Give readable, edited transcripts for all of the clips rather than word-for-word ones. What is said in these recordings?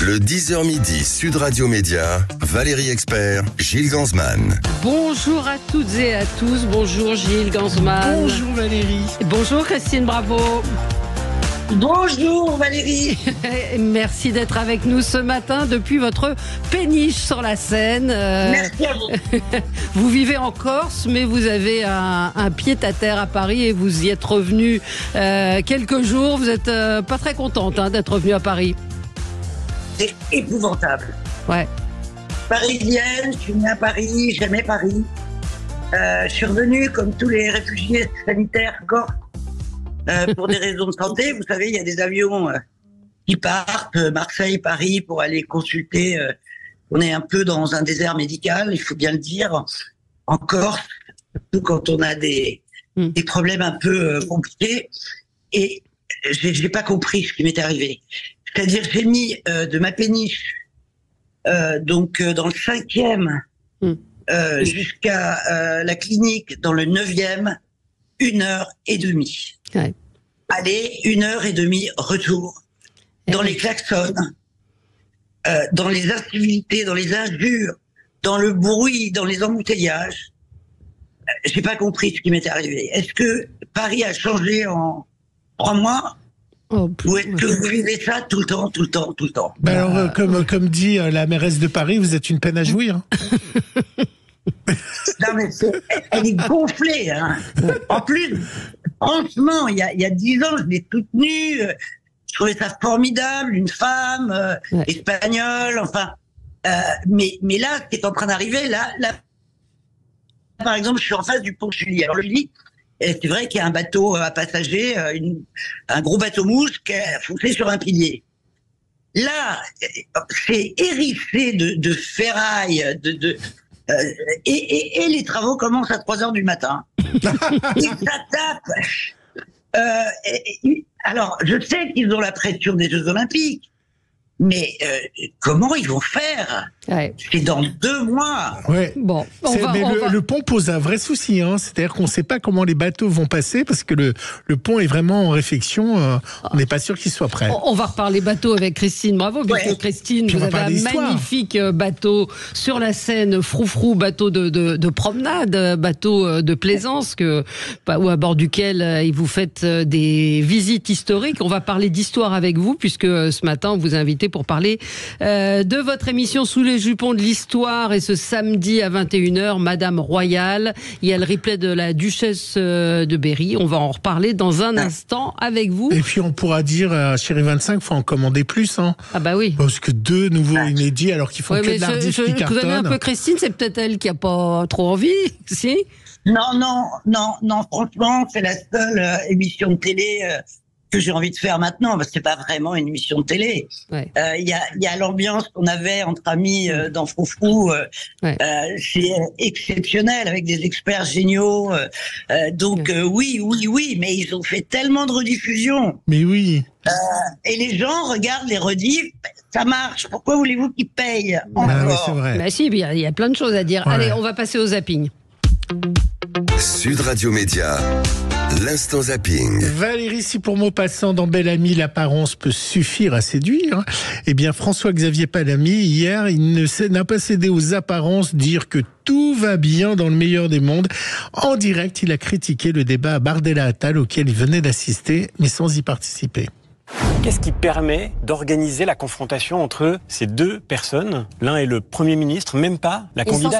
Le 10h midi, Sud Radio Média, Valérie Expert, Gilles Gansman. Bonjour à toutes et à tous, bonjour Gilles Gansman. Bonjour Valérie. Bonjour Christine Bravo. Bonjour Valérie. Merci d'être avec nous ce matin depuis votre péniche sur la Seine. Merci à vous. Vous vivez en Corse, mais vous avez un pied-à-terre à Paris et vous y êtes revenu quelques jours. Vous n'êtes pas très contente d'être revenu à Paris. C'est épouvantable. Ouais. Parisienne, je suis née à Paris, j'aimais Paris. Je suis revenue comme tous les réfugiés sanitaires corse. Pour des raisons de santé, vous savez, il y a des avions qui partent Marseille, Paris pour aller consulter. On est un peu dans un désert médical, il faut bien le dire, en Corse, surtout quand on a des problèmes un peu compliqués. Et j'ai pas compris ce qui m'est arrivé. C'est-à-dire, j'ai mis de ma péniche, donc dans le 5e, jusqu'à la clinique, dans le 9e, 1h30. Ouais. Aller, 1h30, retour. Dans les klaxons, dans les incivilités, dans les injures, dans le bruit, dans les embouteillages. J'ai pas compris ce qui m'était arrivé. Est-ce que Paris a changé en 3 mois? Ou est-ce que vous vivez ça tout le temps? Alors, comme dit la mairesse de Paris, vous êtes une peine à jouir. Non, mais elle est gonflée. Hein. En plus, franchement, il y a 10 ans, je l'ai soutenue. Je trouvais ça formidable, une femme espagnole, enfin. Mais là, ce qui est en train d'arriver, là, par exemple, je suis en face du pont Sully. Alors le Sully, c'est vrai qu'il y a un bateau à passagers, un gros bateau mouche qui a foncé sur un pilier. Là, c'est hérissé de ferraille, et les travaux commencent à 3h du matin. Et ça tape. Alors, je sais qu'ils ont la pression des Jeux Olympiques, mais comment ils vont faire? C'est dans 2 mois. Ouais. Bon, le pont pose un vrai souci. C'est-à-dire qu'on ne sait pas comment les bateaux vont passer parce que le pont est vraiment en réflexion. On n'est pas sûr qu'il soit prêt. On va reparler bateau avec Christine Bravo. Bien sûr, Christine, vous avez un magnifique bateau sur la Seine, froufrou, bateau de promenade, bateau de plaisance, ou à bord duquel vous faites des visites historiques. On va parler d'histoire avec vous, puisque ce matin, on vous a invité pour parler de votre émission Sous les jupons de l'histoire, et ce samedi à 21h, Madame Royale. Il y a le replay de la Duchesse de Berry. On va en reparler dans un instant avec vous. Et puis on pourra dire à Chérie 25, il faut en commander plus. Ah bah oui. Parce que 2 nouveaux inédits alors qu'ils font que de l'ardif qui cartonne. Je connais un peu Christine, c'est peut-être elle qui n'a pas trop envie, si? Non, franchement, c'est la seule émission de télé que j'ai envie de faire maintenant, parce que c'est pas vraiment une émission de télé. Il y a l'ambiance qu'on avait entre amis dans Froufrou, c'est exceptionnel, avec des experts géniaux. Oui, mais ils ont fait tellement de rediffusions. Mais oui. Et les gens regardent les rediffs, ça marche. Pourquoi voulez-vous qu'ils payent encore? C'est vrai. Bah si, il y a plein de choses à dire. Ouais. Allez, on va passer au zapping. Sud Radio Média, l'instant zapping. Valérie, si pour Maupassant dans Bel Ami, l'apparence peut suffire à séduire, eh bien François-Xavier Palamy, hier, il n'a pas cédé aux apparences, dire que tout va bien dans le meilleur des mondes. En direct, il a critiqué le débat à Bardella-Attal auquel il venait d'assister, mais sans y participer. Qu'est-ce qui permet d'organiser la confrontation entre ces 2 personnes? L'un est le Premier ministre, même pas la candidate.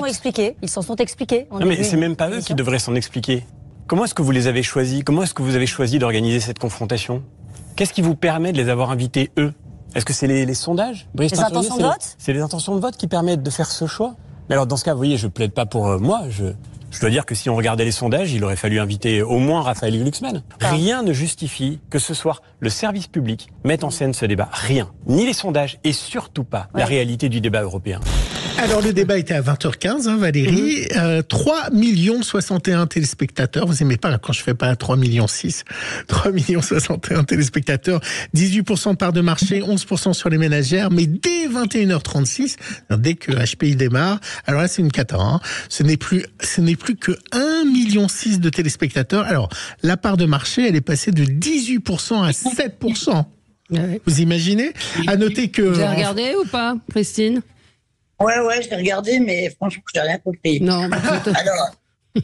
Ils s'en sont expliqués. Non, mais c'est même pas eux qui devraient s'en expliquer. Comment est-ce que vous les avez choisis? Comment est-ce que vous avez choisi d'organiser cette confrontation? Qu'est-ce qui vous permet de les avoir invités, eux? Est-ce que c'est les sondages? Les intentions de vote? C'est les intentions de vote qui permettent de faire ce choix? Mais alors, dans ce cas, vous voyez, je plaide pas pour moi. Je dois dire que si on regardait les sondages, il aurait fallu inviter au moins Raphaël Glucksmann. Rien ne justifie que ce soir, le service public mette en scène ce débat. Rien. Ni les sondages et surtout pas la réalité du débat européen. Alors, le débat était à 20h15, Valérie. 3 61 téléspectateurs. Vous aimez pas quand je fais pas 3,6 millions. 3 61 téléspectateurs. 18% de part de marché, 11% sur les ménagères. Mais dès 21h36, dès que HPI démarre, alors là, c'est une cata. Ce n'est plus que 1,6 million de téléspectateurs. Alors, la part de marché, elle est passée de 18% à 7%. Ouais. Vous imaginez? À noter que... Vous avez regardé ou pas, Christine? Ouais, j'ai regardé, mais franchement, je n'ai rien compris. Non. Alors,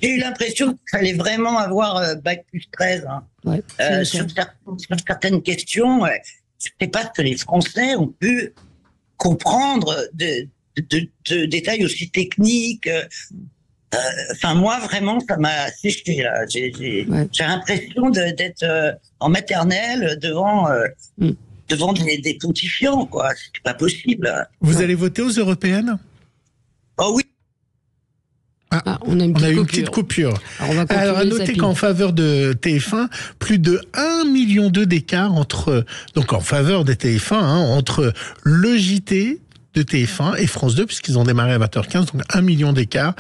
j'ai eu l'impression qu'il fallait vraiment avoir Bac plus 13 sur certaines questions. C'est pas ce que les Français ont pu comprendre de détails aussi techniques. Enfin, moi, vraiment, ça m'a séché, là. J'ai l'impression d'être en maternelle devant des pontifiants, quoi. C'est pas possible. Vous allez voter aux européennes? Oh oui. On a eu une petite coupure. Alors, à noter qu'en faveur de TF1, plus de 1,2 million d'écart donc en faveur de TF1, entre le JT de TF1 et France 2, puisqu'ils ont démarré à 20h15, donc 1 million d'écart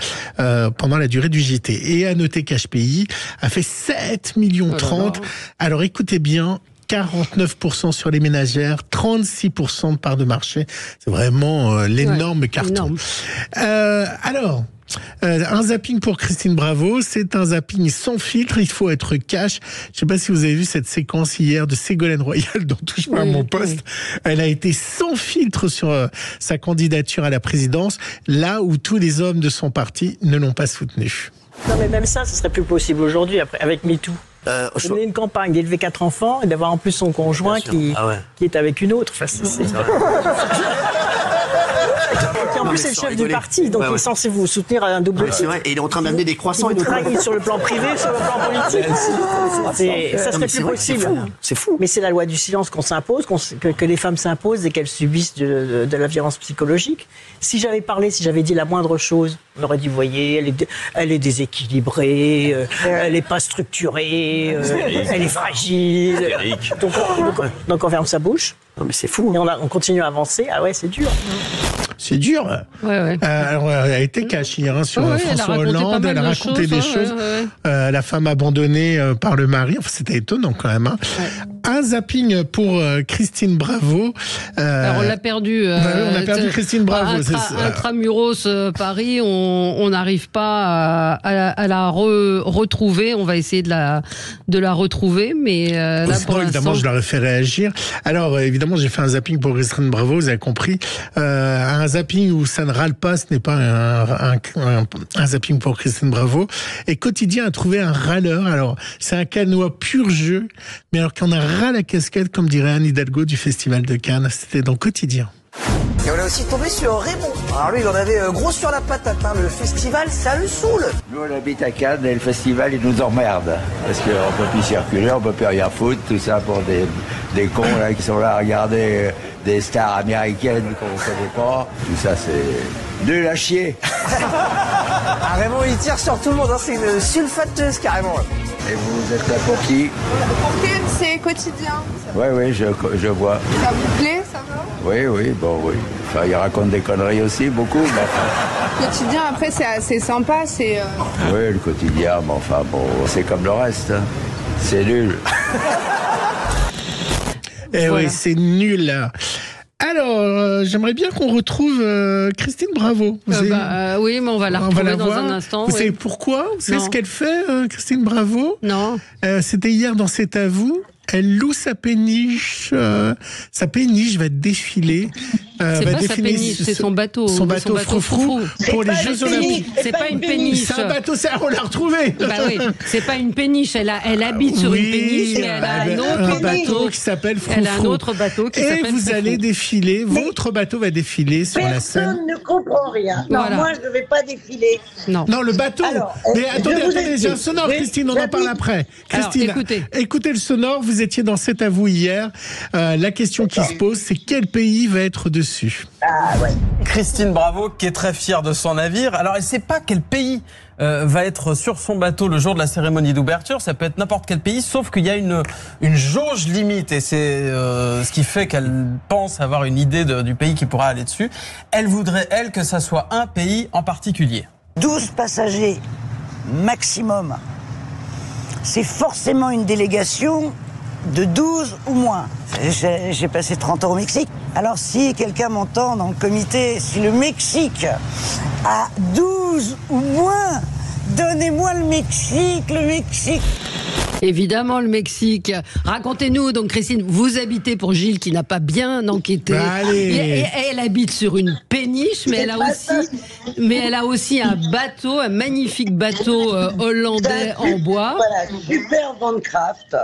pendant la durée du JT. Et à noter qu'HPI a fait 7 millions 30. Alors écoutez bien, 49% sur les ménagères, 36% de part de marché. C'est vraiment l'énorme carton. Alors, un zapping pour Christine Bravo, c'est un zapping sans filtre, il faut être cash. Je ne sais pas si vous avez vu cette séquence hier de Ségolène Royal dans Touche pas à mon poste. Elle a été sans filtre sur sa candidature à la présidence, là où tous les hommes de son parti ne l'ont pas soutenue. Non mais même ça, ce serait plus possible aujourd'hui avec MeToo. Mener une campagne, d'élever 4 enfants et d'avoir en plus son conjoint qui est avec une autre. Enfin, en plus, c'est le chef du parti, donc il est censé vous soutenir à un double titre. C'est vrai, et il est en train d'amener des croissants. Il travaille sur le plan privé, sur le plan politique. Ça serait plus possible. C'est fou. Mais c'est la loi du silence qu'on s'impose, que les femmes s'imposent et qu'elles subissent de la violence psychologique. Si j'avais parlé, si j'avais dit la moindre chose, on aurait dit, vous voyez, elle est déséquilibrée, elle n'est pas structurée, elle est fragile. Donc on ferme sa bouche. Non mais c'est fou. Et on continue à avancer. Ah ouais, c'est dur. C'est dur. Alors, elle a été cachée sur François Hollande. Elle a raconté des choses. La femme abandonnée par le mari. Enfin, c'était étonnant quand même. Un zapping pour Christine Bravo. Alors, on l'a perdu. On a perdu Christine Bravo. Intramuros Paris, on n'arrive pas à la retrouver. On va essayer de la retrouver, mais là, pour l'instant, évidemment, je leur ai fait réagir. Alors, évidemment, j'ai fait un zapping pour Christine Bravo. Vous avez compris. Un zapping où ça ne râle pas, ce n'est pas un zapping pour Christine Bravo. Et Quotidien a trouvé un râleur. Alors, c'est un Cannois pur jeu, mais alors qu'on a ras la casquette, comme dirait Anne Hidalgo du Festival de Cannes. C'était dans Quotidien. Et on est aussi tombé sur Raymond. Alors lui, il en avait gros sur la patate. Le festival, ça le saoule. Nous, on habite à Cannes et le festival, il nous emmerde. Parce qu'on ne peut plus circuler, on ne peut plus rien foutre. Tout ça pour des cons là, qui sont là à regarder des stars américaines qu'on ne connaît pas. Tout ça, c'est nul à chier. Raymond, il tire sur tout le monde. C'est une sulfateuse, carrément. Et vous êtes là pour qui? Pour TMC, Quotidien. Oui, je vois. Ça vous plaît, ça va? Oui. Enfin, il raconte des conneries aussi, beaucoup. Mais Quotidien, après, c'est assez sympa. Oui, le Quotidien, mais enfin, bon, c'est comme le reste. C'est nul. Oui, c'est nul. Alors, j'aimerais bien qu'on retrouve Christine Bravo. Oui, mais on va la retrouver dans un instant. Vous savez pourquoi? Vous savez ce qu'elle fait, Christine Bravo? Non. C'était hier dans C'est à vous. Elle loue sa péniche. Sa péniche va défiler. C'est pas sa péniche, c'est son bateau. Son bateau froufrou pour les Jeux Olympiques. C'est pas une péniche. C'est un bateau, on l'a retrouvé. Oui, c'est pas une péniche. Elle habite sur une péniche, mais elle a un autre bateau qui s'appelle Froufrou. Elle a un autre bateau qui s'appelle Froufrou. Et vous allez défiler, votre bateau va défiler sur la scène. Personne ne comprend rien. Non, moi, je ne vais pas défiler. Non, le bateau. Alors, mais attendez, j'ai un sonore, Christine, on en parle après. Christine, écoutez le sonore, vous étiez dans C'est à vous hier. La question qui se pose, c'est quel pays va être dessus? Christine Bravo, qui est très fière de son navire. Alors, elle ne sait pas quel pays va être sur son bateau le jour de la cérémonie d'ouverture. Ça peut être n'importe quel pays, sauf qu'il y a une jauge limite. Et c'est ce qui fait qu'elle pense avoir une idée du pays qui pourra aller dessus. Elle voudrait, que ça soit un pays en particulier. 12 passagers maximum. C'est forcément une délégation de 12 ou moins. J'ai passé 30 ans au Mexique. Alors si quelqu'un m'entend dans le comité, si le Mexique a 12 ou moins, donnez-moi le Mexique. Évidemment, le Mexique. Racontez-nous, donc Christine, vous habitez, pour Gilles qui n'a pas bien enquêté. Et elle habite sur une péniche, mais elle a aussi un bateau, un magnifique bateau hollandais en bois. Voilà, super Vandcraft.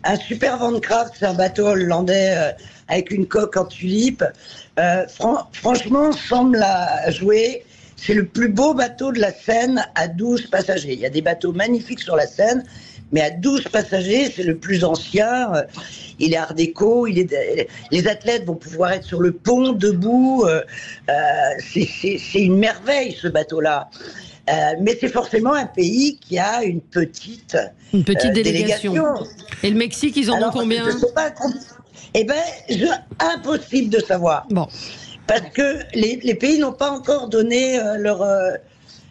Un super Vandcraft, c'est un bateau hollandais avec une coque en tulipe. Franchement, semble à jouer. C'est le plus beau bateau de la Seine à 12 passagers. Il y a des bateaux magnifiques sur la Seine, mais à 12 passagers, c'est le plus ancien. Il est art déco. Les athlètes vont pouvoir être sur le pont, debout. C'est une merveille, ce bateau-là. Mais c'est forcément un pays qui a une petite délégation. Et le Mexique, ils en ont combien? Je sais pas. Eh bien, impossible de savoir. Bon. Parce que les pays n'ont pas encore donné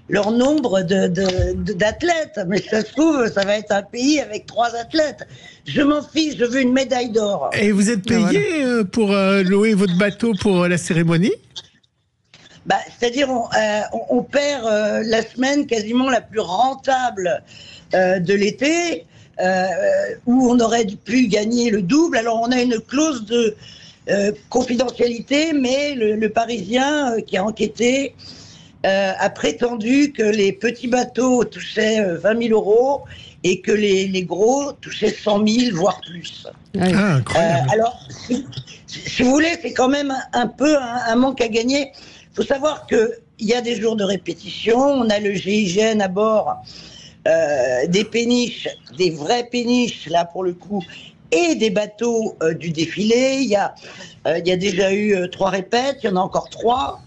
leur nombre d'athlètes. Mais ça se trouve, ça va être un pays avec 3 athlètes. Je m'en fiche, je veux une médaille d'or. Et vous êtes payé pour louer votre bateau pour la cérémonie? C'est-à-dire, on perd la semaine quasiment la plus rentable de l'été, où on aurait pu gagner le double. Alors, on a une clause de confidentialité, mais le Parisien qui a enquêté a prétendu que les petits bateaux touchaient 20 000 euros et que les gros touchaient 100 000, voire plus. Incroyable. Alors, si vous voulez, c'est quand même un peu un manque à gagner. Il faut savoir qu'il y a des jours de répétition, on a le GIGN à bord, des péniches, des vraies péniches, là pour le coup, et des bateaux du défilé. Il y a déjà eu 3 répètes, il y en a encore 3.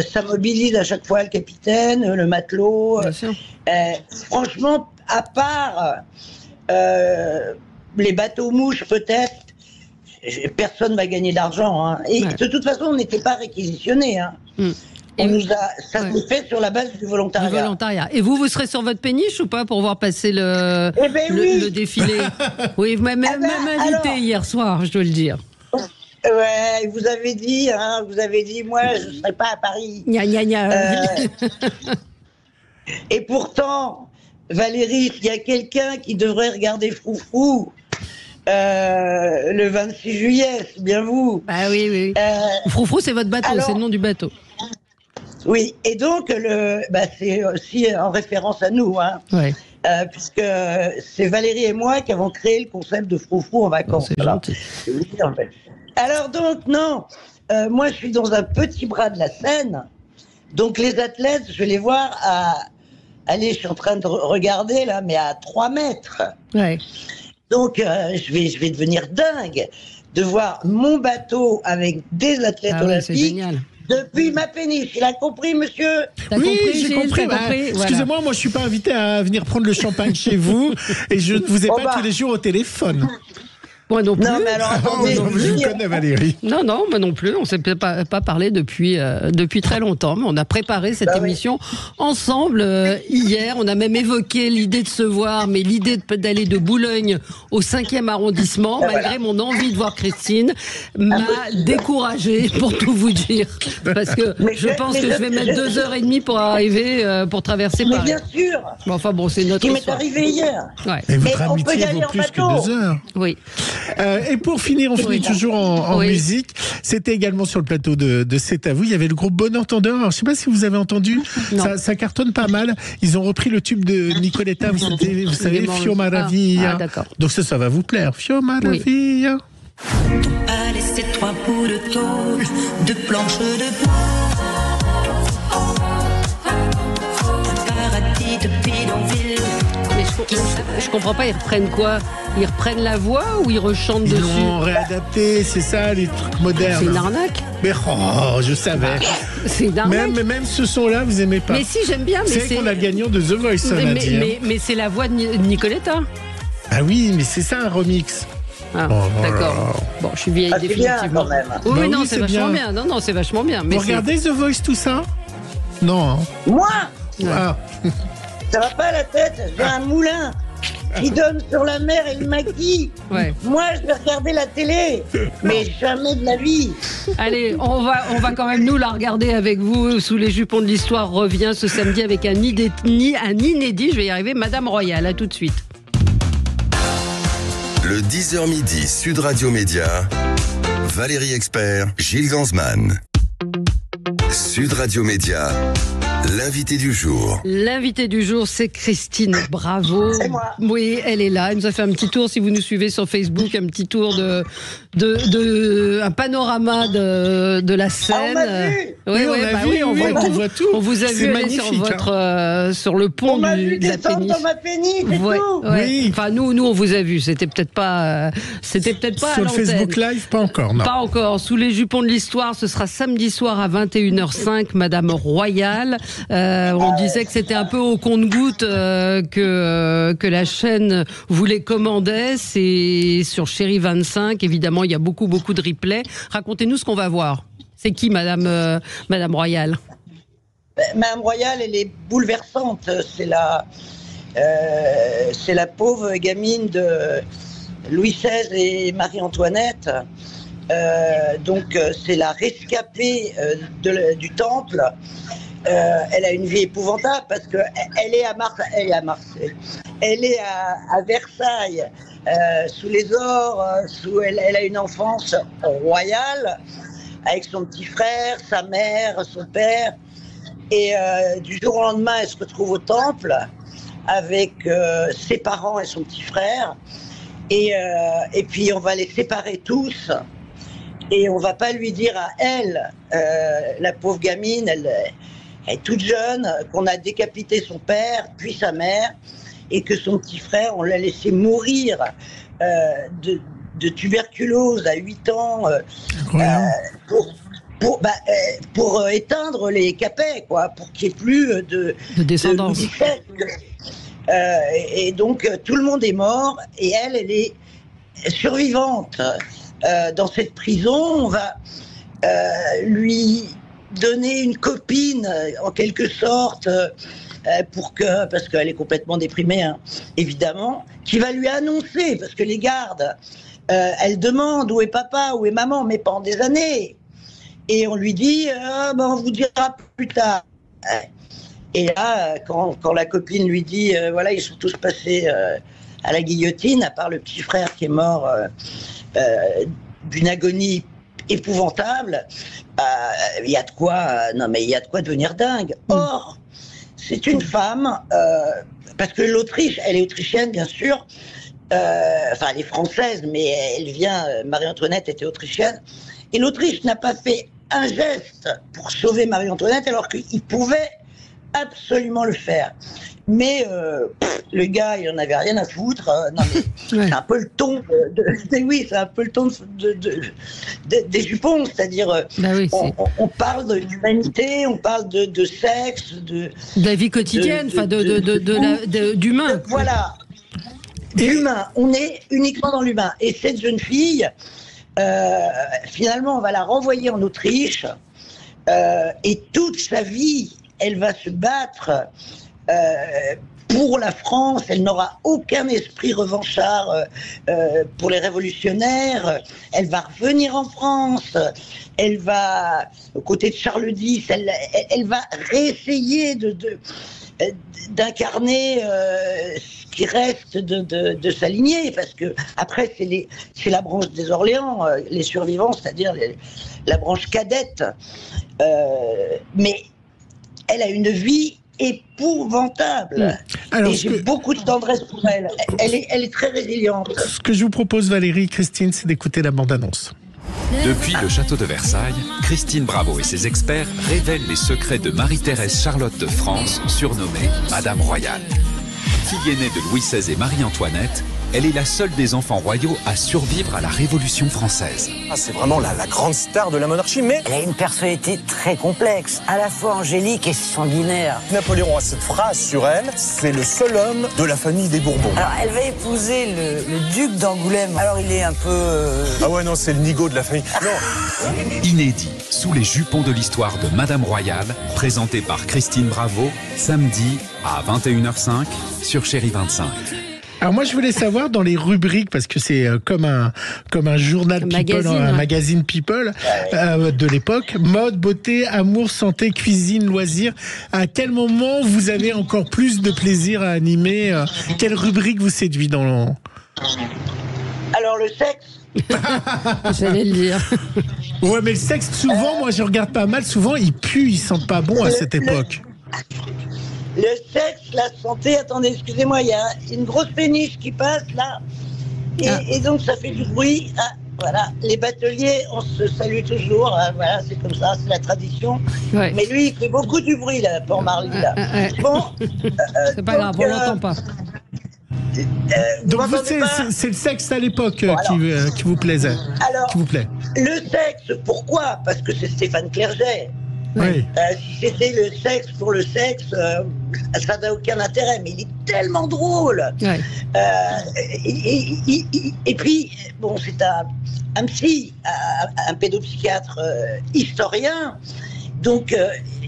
Ça mobilise à chaque fois le capitaine, le matelot. Franchement, à part les bateaux mouches peut-être, personne ne va gagner d'argent. Hein. Et de toute façon, on n'était pas réquisitionnés. Hein. Ça s'est fait sur la base du volontariat. Et vous serez sur votre péniche ou pas pour voir passer le défilé? Oui, vous m'avez même invité hier soir, je dois le dire. Ouais, vous avez dit, moi, je ne serai pas à Paris. Gna, gna, gna. Et pourtant, Valérie, il y a quelqu'un qui devrait regarder Froufrou le 26 juillet, c'est bien vous. Bah oui. Froufrou, c'est votre bateau, c'est le nom du bateau. Oui, et donc, c'est aussi en référence à nous, hein, puisque c'est Valérie et moi qui avons créé le concept de Froufrou en vacances. C'est gentil. Alors donc, non, moi je suis dans un petit bras de la Seine, donc les athlètes, je vais les voir allez, je suis en train de regarder là, mais à 3 mètres. Ouais. Donc je vais devenir dingue de voir mon bateau avec des athlètes olympiques depuis ma péniche. Il a compris, monsieur? Oui, j'ai compris. Excusez-moi, moi je suis pas invité à venir prendre le champagne chez vous et je ne vous ai pas tous les jours au téléphone. Moi non plus. Non, mais alors attendez. Je connais Valérie. Non, moi non plus. On ne s'est pas parlé depuis très longtemps. Mais on a préparé cette émission ensemble hier. On a même évoqué l'idée de se voir, mais l'idée d'aller de Boulogne au 5e arrondissement, malgré mon envie de voir Christine, m'a découragée, pour tout vous dire. Parce que je pense que je vais mettre 2h30 pour arriver, pour traverser Paris. Mais bien sûr. Bon, enfin bon, c'est notre histoire. Qui m'est arrivé hier. Ouais. Et votre amitié vaut plus que 2 heures. Oui. Et pour finir, on finit toujours en musique. C'était également sur le plateau de C'est à vous. Il y avait le groupe Bon Entendeur. Alors, je ne sais pas si vous avez entendu. Ça cartonne pas mal. Ils ont repris le tube de Nicoletta. Vous savez, Fio Maravilla. D'accord. Donc ça va vous plaire. Fio Maravilla. Allez, c'est 3 bouts de tôle, de planches de bois. Paradis de bidonville. Je comprends pas, ils reprennent quoi? Ils reprennent la voix ou ils rechantent dessus? Ils l'ont réadapté, c'est ça, les trucs modernes. C'est une arnaque. Mais je savais. C'est une arnaque. Même ce son-là, vous aimez pas? Mais si, j'aime bien. C'est qu'on a le gagnant de The Voice, on a dit. Mais c'est la voix de Nicoletta. Ah oui, mais c'est ça un remix. D'accord. Bon, je suis vieille définitivement. Bien, quand même. Oui, non, c'est vachement bien. Non, c'est vachement bien. Mais vous regardez The Voice, tout ça? Non. Hein. Moi Ça va pas à la tête, j'ai un moulin qui donne sur la mer et le maquis. Moi, je vais regarder la télé, mais jamais de la vie. Allez, on va quand même nous la regarder avec vous. Sous les jupons de l'histoire revient ce samedi avec un inédit, je vais y arriver, Madame Royale. À tout de suite. Le 10h midi, Sud Radio Média, Valérie Expert, Gilles Gansman. Sud Radio Média, l'invité du jour. L'invité du jour, c'est Christine Bravo. C'est moi. Oui, elle est là. Elle nous a fait un petit tour, si vous nous suivez sur Facebook, un petit tour un panorama de la scène. Ah, on m'a vu. On voit tout. On vous a vu aller sur le pont on m'a vu de la descendre péniche. dans ma péniche et tout. Ouais. Oui. Enfin, nous, on vous a vu. C'était peut-être pas Sur à le l'antenne. Facebook Live, pas encore, non. Pas encore. Sous les jupons de l'histoire, ce sera samedi soir à 21h05, Madame Royale. On disait que c'était un peu au compte-gouttes que la chaîne vous les commandait. C'est sur Chérie 25. Évidemment, il y a beaucoup de replays. Racontez-nous ce qu'on va voir. C'est qui, Madame Royale? Madame Royale, elle est bouleversante. C'est la pauvre gamine de Louis XVI et Marie-Antoinette. Donc, c'est la rescapée du Temple. Elle a une vie épouvantable parce que elle est à Marseille, elle est à Versailles, sous les ors, elle a une enfance royale avec son petit frère, sa mère, son père, et du jour au lendemain, elle se retrouve au Temple avec ses parents et son petit frère, et puis on va les séparer tous. Et on va pas lui dire à elle, la pauvre gamine, elle est toute jeune, qu'on a décapité son père, puis sa mère, et que son petit frère, on l'a laissé mourir de tuberculose à 8 ans pour éteindre les capets, quoi, pour qu'il n'y ait plus de descendance. Et donc tout le monde est mort, et elle est survivante. Dans cette prison, on va lui donner une copine, en quelque sorte, parce qu'elle est complètement déprimée, hein, évidemment, qui va lui annoncer, parce que les gardes, elle demande où est papa, où est maman, mais pendant des années. Et on lui dit, on vous dira plus tard. Et là, quand la copine lui dit, voilà, ils sont tous passés à la guillotine, à part le petit frère qui est mort d'une agonie épouvantable, il y a de quoi devenir dingue. Or, c'est une femme, parce que l'Autriche, elle est autrichienne bien sûr, elle est française, mais Marie-Antoinette était autrichienne, et l'Autriche n'a pas fait un geste pour sauver Marie-Antoinette alors qu'il pouvait absolument le faire. Mais le gars, il en avait rien à foutre. C'est un peu le ton c'est un peu le ton des jupons, c'est-à-dire on parle d'humanité, on parle de sexe, de la vie quotidienne, d'humain. Voilà, d'humain. On est uniquement dans l'humain. Et cette jeune fille, finalement, on va la renvoyer en Autriche, et toute sa vie, elle va se battre pour la France. Elle n'aura aucun esprit revanchard pour les révolutionnaires. Elle va revenir en France. Elle va, aux côtés de Charles X, elle va réessayer d'incarner ce qui reste de sa lignée, parce que après c'est la branche des Orléans, les survivants, c'est-à-dire la branche cadette. Mais elle a une vie épouvantable. Alors, et j'ai beaucoup de tendresse pour elle. Elle est très résiliente. Ce que je vous propose, Valérie, Christine, c'est d'écouter la bande-annonce. Depuis le château de Versailles, Christine Bravo et ses experts révèlent les secrets de Marie-Thérèse Charlotte de France, surnommée Madame Royale. Fille aînée de Louis XVI et Marie-Antoinette, elle est la seule des enfants royaux à survivre à la Révolution française. C'est vraiment la grande star de la monarchie, mais elle a une personnalité très complexe, à la fois angélique et sanguinaire. Napoléon a cette phrase sur elle, c'est le seul homme de la famille des Bourbons. Alors, elle va épouser le duc d'Angoulême. Alors, il est un peu... Ah ouais, non, c'est le nigaud de la famille. Non. Inédit, sous les jupons de l'histoire de Madame Royale, présenté par Christine Bravo, samedi à 21h05 sur Chérie 25. Alors moi je voulais savoir dans les rubriques, parce que c'est comme un journal People, un magazine People de l'époque, mode, beauté, amour, santé, cuisine, loisirs, à quel moment vous avez encore plus de plaisir à animer, quelle rubrique vous séduit dans le sexe. J'allais le dire. Ouais, mais le sexe, souvent, moi je regarde pas mal, souvent il pue, il sent pas bon à cette époque. Le sexe, la santé, attendez, excusez-moi, il y a une grosse péniche qui passe là, et donc ça fait du bruit. Ah, voilà, les bateliers, on se salue toujours, hein, voilà, c'est comme ça, c'est la tradition. Ouais. Mais lui, il fait beaucoup du bruit là, pour Marly là. Bon, c'est pas grave, on l'entend pas. Donc vous, c'est le sexe à l'époque qui vous plaisait. Alors, qui vous plaît. Le sexe, pourquoi? Parce que c'est Stéphane Clerget. Oui. Si c'était le sexe pour le sexe, ça n'a aucun intérêt, mais il est tellement drôle. Ouais. Et puis, bon, c'est un psy, un pédopsychiatre historien, donc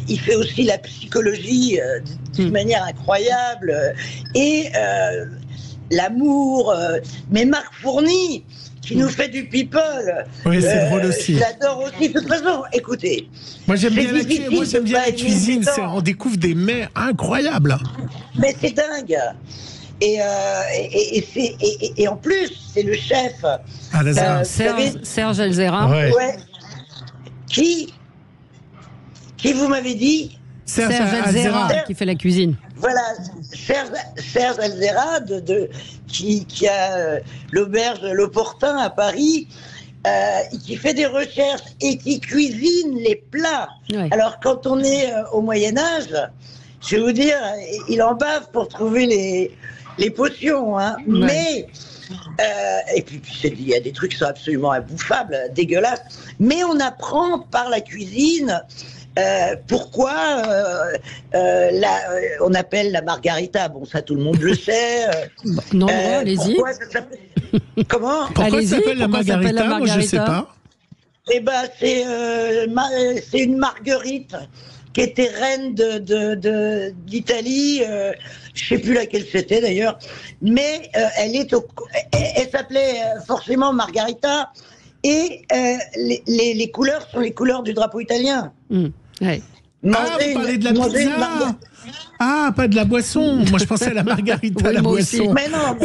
il fait aussi la psychologie d'une manière incroyable, et l'amour. Mais Marc Fourny, qui nous fait du people. Oui, c'est drôle aussi. Je l'adore aussi. De toute façon, écoutez. Moi, j'aime bien la cuisine. On découvre des mets incroyables. Mais c'est dingue. Et en plus, c'est le chef. Serge Alzera. Ouais. Ouais. Qui vous m'avez dit? Serge Alzera, qui fait la cuisine. Voilà, Serge Alzera, qui a l'auberge L'Opportun à Paris, qui fait des recherches et qui cuisine les plats. Ouais. Alors, quand on est au Moyen-Âge, je vais vous dire, il en bave pour trouver les potions. Hein. Ouais. Mais, et puis il y a des trucs qui sont absolument imbouffables, dégueulasses. Mais on apprend par la cuisine. Pourquoi on appelle la margarita? Bon, ça tout le monde le sait. Non, allez-y. Comment? Pourquoi ça s'appelle la margarita? Moi, je ne sais pas. Eh ben, c'est une marguerite qui était reine d'Italie. Je ne sais plus laquelle c'était d'ailleurs, mais elle s'appelait forcément Margarita. Et les couleurs sont les couleurs du drapeau italien. Ouais. Vous parlez de la pizza. Pas de la boisson. Moi, je pensais à la margarita, oui, la boisson. Aussi. Mais non.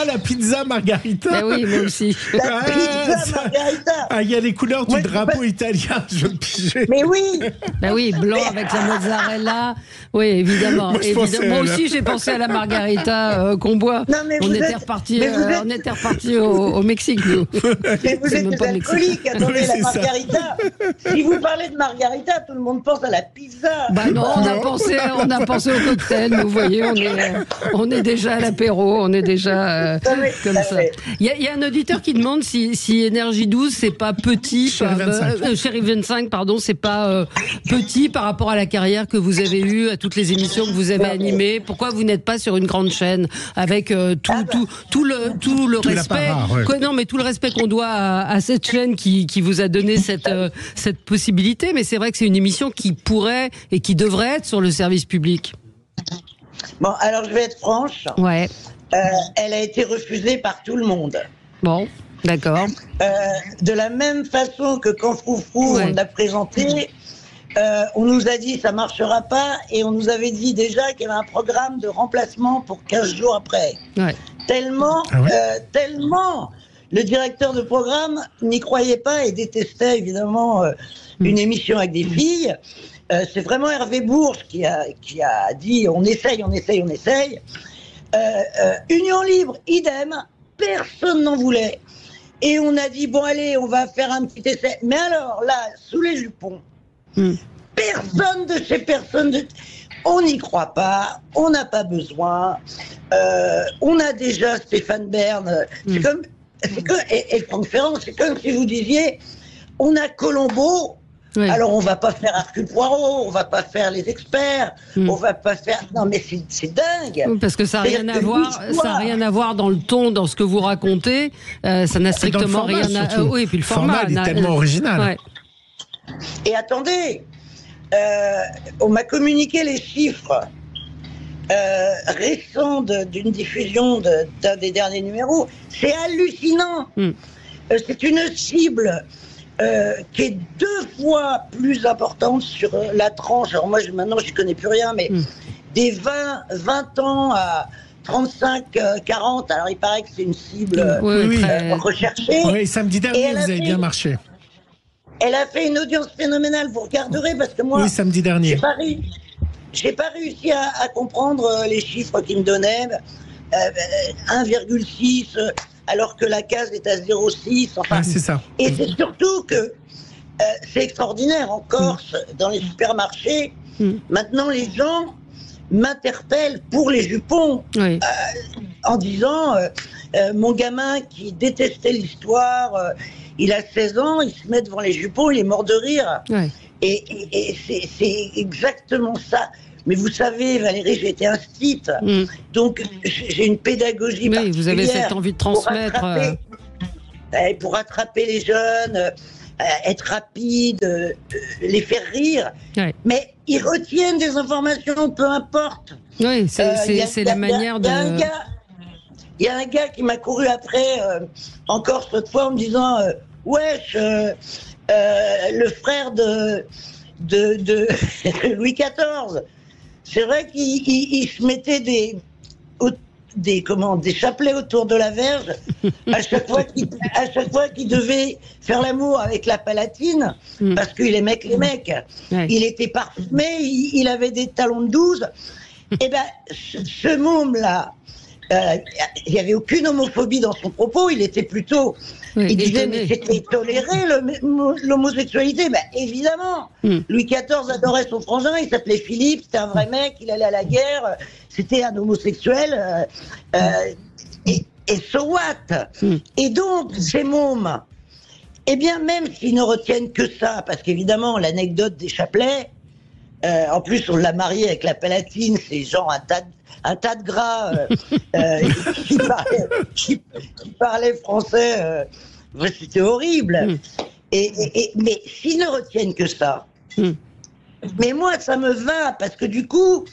La pizza margarita. Mais oui, moi aussi. La pizza margarita. Il y a les couleurs du drapeau italien, je le pigeais. Mais oui. Ben oui, blanc avec la mozzarella. Oui, évidemment. Moi aussi, j'ai pensé à la margarita qu'on boit. Non, mais on était reparti au Mexique, nous. Mais vous êtes des alcooliques. Attendez, la margarita. Si vous parlez de margarita, tout le monde pense à la pizza. Bah non, on a pensé au cocktail. Vous voyez, on est déjà à l'apéro, on est déjà comme ça. Il y a un auditeur qui demande si Énergie 12 c'est pas petit, Chérie 25, pardon, c'est pas petit par rapport à la carrière que vous avez eue, à toutes les émissions que vous avez animées. Pourquoi vous n'êtes pas sur une grande chaîne avec tout le respect, non mais tout le respect qu'on doit à cette chaîne qui vous a donné cette possibilité. Mais c'est vrai que c'est une émission qui pourrait et qui devrait être sur le service public. Bon, alors je vais être franche. Ouais. Elle a été refusée par tout le monde. Bon, d'accord. De la même façon que quand Froufrou on l'a présenté, on nous a dit ça marchera pas et on nous avait dit déjà qu'il y avait un programme de remplacement pour 15 jours après. Ouais. Tellement le directeur de programme n'y croyait pas et détestait évidemment une émission avec des filles. C'est vraiment Hervé Bourges qui a dit on essaye. Union Libre, idem, personne n'en voulait. Et on a dit bon allez, on va faire un petit essai. Mais alors là, sous les jupons, personne de ces personnes, on n'y croit pas, on n'a pas besoin. On a déjà Stéphane Bern. Et Franck Ferrand, c'est comme si vous disiez on a Colombo. Oui. Alors on va pas faire Hercule Poirot, on va pas faire les experts, on va pas faire. Non mais c'est dingue. Oui, parce que ça n'a rien à voir. Ça n'a rien à voir dans le ton, dans ce que vous racontez. Ça n'a strictement rien à. Oui, et puis le format est tellement original. Ouais. Et attendez, on m'a communiqué les chiffres récents d'une diffusion d'un des derniers numéros. C'est hallucinant. C'est une cible. Qui est 2 fois plus importante sur la tranche. Alors moi, maintenant, je n'y connais plus rien, mais des 20 ans à 35-40. Alors, il paraît que c'est une cible recherchée. Oui, samedi dernier, vous avez bien marché. Elle a fait une audience phénoménale, vous regarderez, parce que moi, samedi dernier. J'ai pas réussi à comprendre les chiffres qu'il me donnait. 1,6, alors que la case est à 0,6. Enfin, c'est ça. Et c'est surtout que c'est extraordinaire. En Corse, dans les supermarchés, maintenant les gens m'interpellent pour les jupons en disant mon gamin qui détestait l'histoire, il a 16 ans, il se met devant les jupons, il est mort de rire. Et c'est exactement ça. Mais vous savez, Valérie, j'ai été instite, donc j'ai une pédagogie particulière. Vous avez cette envie de transmettre. Pour rattraper les jeunes, être rapide, les faire rire. Mais ils retiennent des informations, peu importe. Oui, c'est la manière de... Il y a un gars qui m'a couru après, encore cette fois, en me disant wesh, le frère de Louis XIV. C'est vrai qu'il se mettait des chapelets autour de la verge à chaque fois qu'il devait faire l'amour avec la Palatine, parce qu'il aimait que les mecs. Il était parfumé, il avait des talons de 12. Et ben, ce môme-là, il n'y avait aucune homophobie dans son propos, il était plutôt... il disait, mais c'était toléré l'homosexualité. Ben, évidemment, Louis XIV adorait son frangin, il s'appelait Philippe, c'était un vrai mec, il allait à la guerre, c'était un homosexuel, et so what? Et donc, ces mômes, eh bien, même s'ils ne retiennent que ça, parce qu'évidemment, l'anecdote des chapelets, en plus, on l'a marié avec la Palatine, c'est genre un tas de gras qui parlait français. C'était horrible. Mais s'ils ne retiennent que ça, mais moi, ça me va, parce que du coup,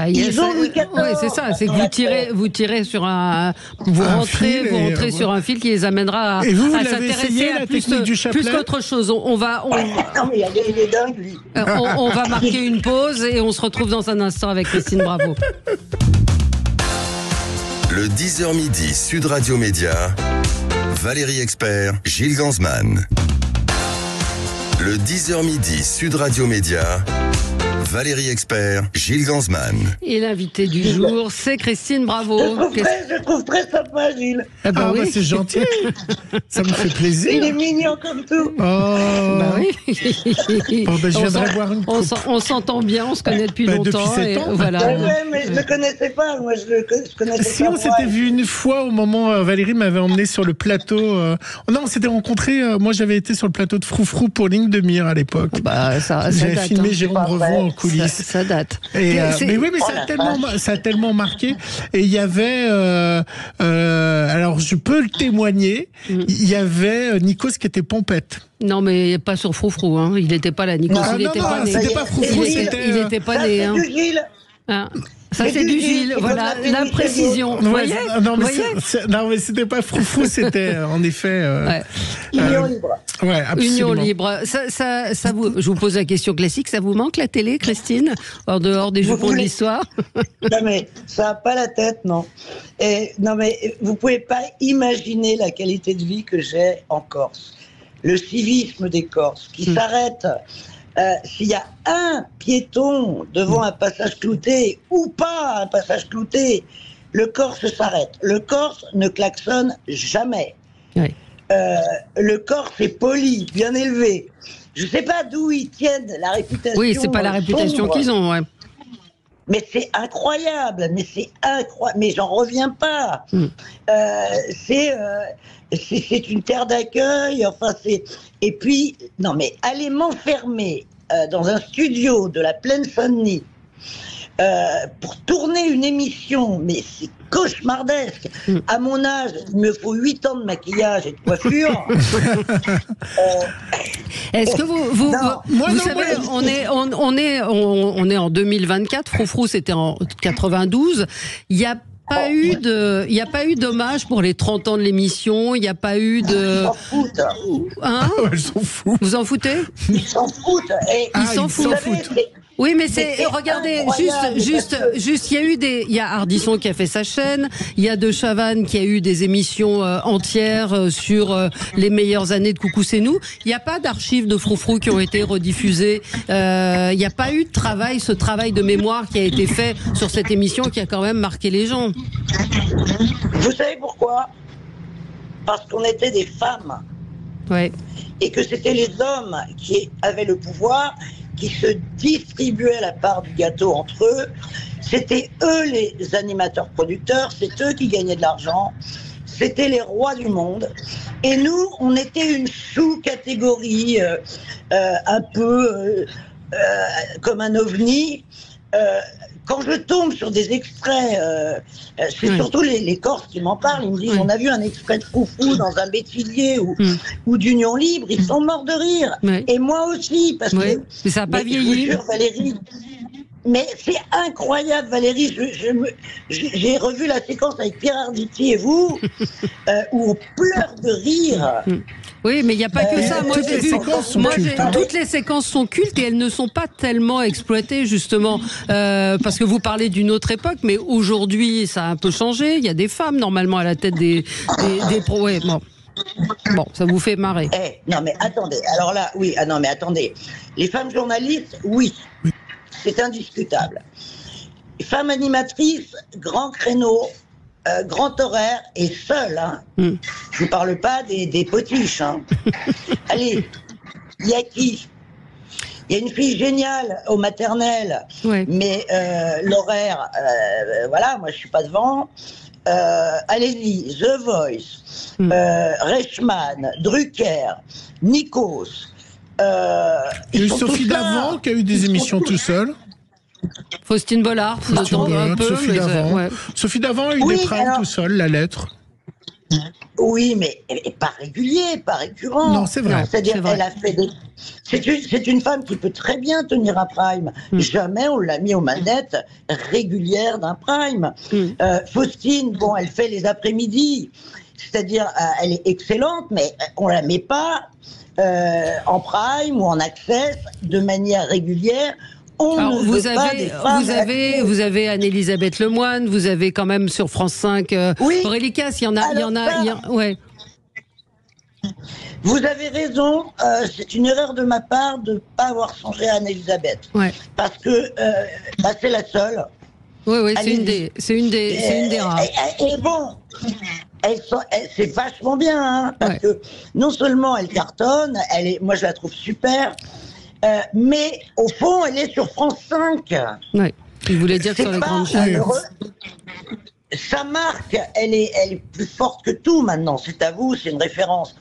ils ont Louis XIV. Oui, c'est ça, c'est que vous tirez sur un... Vous rentrez sur un fil qui les amènera à s'intéresser à plus qu'autre chose. On va marquer une pause et on se retrouve dans un instant avec Christine Bravo. Le 10h midi, Sud Radio Média, Valérie Expert, Gilles Ganzmann. Le 10h midi, Sud Radio Média, Valérie Expert, Gilles Ganzmann. Et l'invité du jour, c'est Christine Bravo. Je trouve très sympa, Gilles. Oui. C'est gentil. Ça me fait plaisir. Il est mignon comme tout. Oui. Je viendrai boire une coupe. On s'entend bien, on se connaît depuis longtemps. Depuis 7 ans. Voilà. Mais je ne le connaissais pas. Moi, je connaissais si pas. On s'était vu une fois au moment où Valérie m'avait emmené sur le plateau. Non, on s'était rencontrés. Moi, j'avais été sur le plateau de Froufrou pour Ligne de Mire à l'époque. J'avais filmé Jérôme Brevon en coulisses. Ça date. Mais oui, mais ça a tellement marqué. Et il y avait, alors je peux le témoigner, il y avait Nikos qui était pompette. Non, mais pas sur Froufrou, hein. Il n'était pas là, Nikos. Il n'était pas né. C'était pas Froufrou, il n'était pas né. C'est du Gilles. Ça, c'est du Gilles, voilà, la précision. Vous voyez? Non, mais c'était pas Froufrou, c'était en effet. Union libre. Ouais, absolument. Union libre. Je vous pose la question classique, ça vous manque la télé, Christine? En dehors des jupons de l'histoire? Non, mais ça n'a pas la tête, non. Non, mais vous ne pouvez pas imaginer la qualité de vie que j'ai en Corse. Le civisme des Corses qui s'arrête. S'il y a un piéton devant un passage clouté ou pas un passage clouté, le Corse s'arrête. Le Corse ne klaxonne jamais. Oui. Le Corse est poli, bien élevé. Je ne sais pas d'où ils tiennent la réputation. Oui, c'est pas la réputation qu'ils ont, ouais. Mais c'est incroyable, mais j'en reviens pas. C'est une terre d'accueil, et puis, non mais aller m'enfermer dans un studio de la Plaine Saint-Denis pour tourner une émission, mais c'est cauchemardesque. À mon âge, il me faut 8 ans de maquillage et de coiffure. Est-ce que vous savez, on est en 2024, Froufrou c'était en 92, il n'y a pas eu d'hommage pour les 30 ans de l'émission, il n'y a pas eu de... Ils s'en foutent. Hein? Ils s'en foutent. Vous en foutez? Ils s'en foutent. Ils s'en foutent. Oui, mais regardez, juste, il y a Ardisson qui a fait sa chaîne, il y a De Chavannes qui a eu des émissions entières sur les meilleures années de Coucou c'est nous. Il n'y a pas d'archives de Froufrou qui ont été rediffusées. Il n'y a pas eu de ce travail de mémoire qui a été fait sur cette émission qui a quand même marqué les gens. Vous savez pourquoi ? Parce qu'on était des femmes. Ouais. Et que c'était les hommes qui avaient le pouvoir, qui se distribuaient la part du gâteau entre eux. C'était eux les animateurs-producteurs, c'est eux qui gagnaient de l'argent. C'était les rois du monde. Et nous, on était une sous-catégorie, un peu comme un ovni. Quand je tombe sur des extraits, c'est surtout les Corses qui m'en parlent. Ils me disent, on a vu un extrait de Froufrou dans un bêtisier ou d'Union Libre. Ils sont morts de rire. Et moi aussi, parce que... Mais ça n'a pas vieilli. Je vous jure, Valérie... Mais c'est incroyable, Valérie. J'ai revu la séquence avec Pierre Arditi et vous, où on pleure de rire. Oui, mais il n'y a pas que ça. Moi, j'ai vu. Toutes les séquences sont cultes et elles ne sont pas tellement exploitées, justement, parce que vous parlez d'une autre époque, mais aujourd'hui, ça a un peu changé. Il y a des femmes, normalement, à la tête des pros. Ouais, bon, ça vous fait marrer. Non, mais attendez. Alors là, oui. Ah non, mais attendez. Les femmes journalistes, oui. C'est indiscutable. Femme animatrice, grand créneau, grand horaire et seule. Hein. Je ne vous parle pas des potiches. Hein. Allez, il y a qui ? Il y a une fille géniale au maternel, mais l'horaire, voilà, moi je ne suis pas devant. Allez-y, The Voice, Reichmann, Drucker, Nikos. Il y a eu Sophie Davant qui a eu des émissions tout seul. Faustine Bollard, Sophie Davant a eu des primes tout seul, La Lettre. Oui, mais pas régulier, pas récurrent. Non, c'est vrai. C'est-à-dire, elle a fait des... C'est une femme qui peut très bien tenir un prime. Jamais on l'a mis aux manettes régulières d'un prime. Faustine, bon, elle fait les après-midi. C'est-à-dire, elle est excellente, mais on la met pas en prime ou en access de manière régulière. Alors, vous avez Anne-Elisabeth Lemoine, vous avez quand même sur France 5 Aurélie Casse, il y en a, ouais. Vous avez raison, c'est une erreur de ma part de ne pas avoir songé à Anne-Elisabeth. Ouais. Parce que c'est la seule. Oui, c'est une des rares. Et bon, c'est vachement bien, hein, parce que non seulement elle cartonne, moi je la trouve super, mais au fond, elle est sur France 5. Oui, il voulait dire que sur les grandes chaînes. Sa marque, elle est plus forte que tout maintenant. C'est à vous, c'est une référence.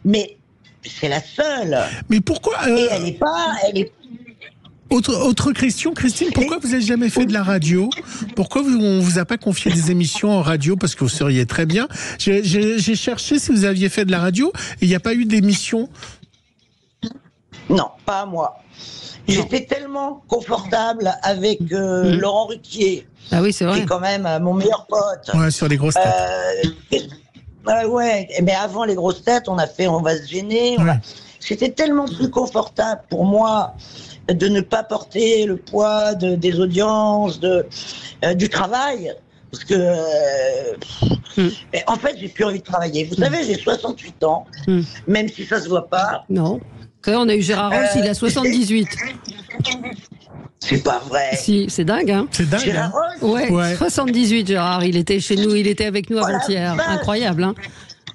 Mais c'est la seule. Mais pourquoi Et elle est... Autre question, Christine, pourquoi vous n'avez jamais fait de la radio ? Pourquoi on vous a pas confié des émissions en radio ? Parce que vous seriez très bien. J'ai cherché si vous aviez fait de la radio et il n'y a pas eu d'émission. Non, pas à moi. J'étais tellement confortable avec Laurent Ruquier. Ah oui, c'est vrai. Qui est quand même mon meilleur pote. Ouais, sur les grosses têtes. Ouais, mais avant les grosses têtes, on a fait On va se gêner. C'était tellement plus confortable pour moi de ne pas porter le poids des audiences, du travail. Parce que, en fait, j'ai plus envie de travailler. Vous savez, j'ai 68 ans, même si ça se voit pas. Non. On a eu Gérard Ross, il a 78. C'est pas vrai. Si, c'est dingue, hein. C'est dingue. Gérard Ross ? Ouais, 78, Gérard. Il était chez nous, il était avec nous avant-hier. Incroyable, hein.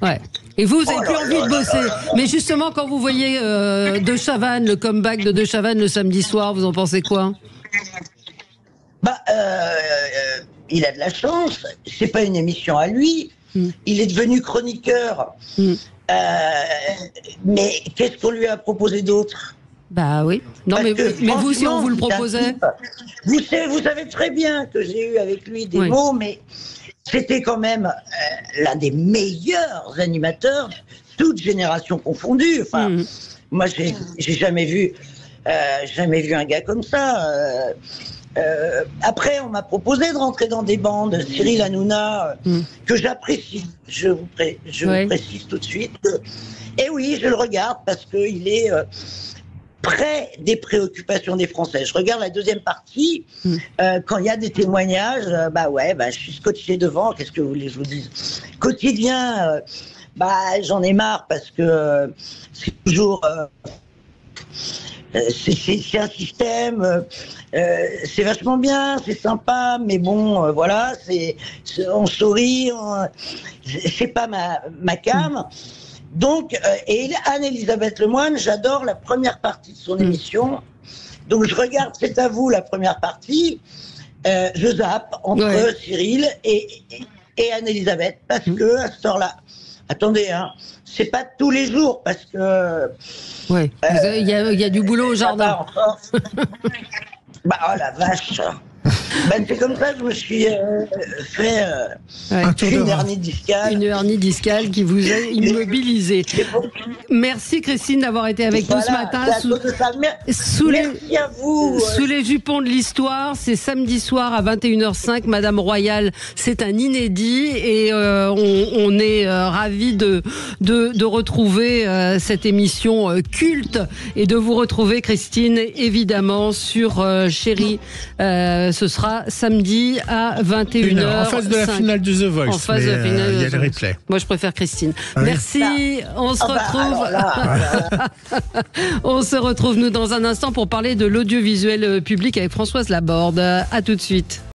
Ouais. Et vous avez plus envie de bosser. Mais justement, quand vous voyez De Chavannes, le comeback de Chavannes le samedi soir, vous en pensez quoi ? Il a de la chance. C'est pas une émission à lui. Il est devenu chroniqueur. Mais qu'est-ce qu'on lui a proposé d'autre ? Bah oui. Non, mais vous, si on vous le proposait. Vous savez très bien que j'ai eu avec lui des mots, mais c'était quand même l'un des meilleurs animateurs, toutes générations confondues. Enfin, moi, j'ai jamais vu un gars comme ça. Après, on m'a proposé de rentrer dans des bandes, Cyril Hanouna, que j'apprécie. Je vous précise tout de suite. Et oui, je le regarde parce qu'il est près des préoccupations des Français. Je regarde la deuxième partie, quand il y a des témoignages, je suis scotché devant, qu'est-ce que vous voulez que je vous dise ? Quotidien, j'en ai marre parce que c'est toujours... c'est un système, c'est vachement bien, c'est sympa, mais bon, voilà, on sourit, c'est pas ma came. Donc, et Anne-Elisabeth Lemoine, j'adore la première partie de son émission. Donc, je regarde C'est à vous, la première partie. Je zappe entre Cyril et Anne-Elisabeth, parce que à cette heure-là, attendez, c'est pas tous les jours, parce que... Ouais, il y a du boulot au jardin. Oh la vache. C'est comme ça que je me suis fait une hernie discale. Une hernie discale qui vous a immobilisé. Merci Christine d'avoir été avec nous ce matin. Merci à vous. Sous les jupons de l'histoire, c'est samedi soir à 21h05. Madame Royal, c'est un inédit et on est ravis de retrouver cette émission culte et de vous retrouver Christine évidemment sur Chérie. Ce sera samedi à 21h. En face de la finale de The Voice. En face de la finale. Il y a le replay. Moi, je préfère Christine. Oui. Merci. On se retrouve. On se retrouve, nous, dans un instant pour parler de l'audiovisuel public avec Françoise Laborde. À tout de suite.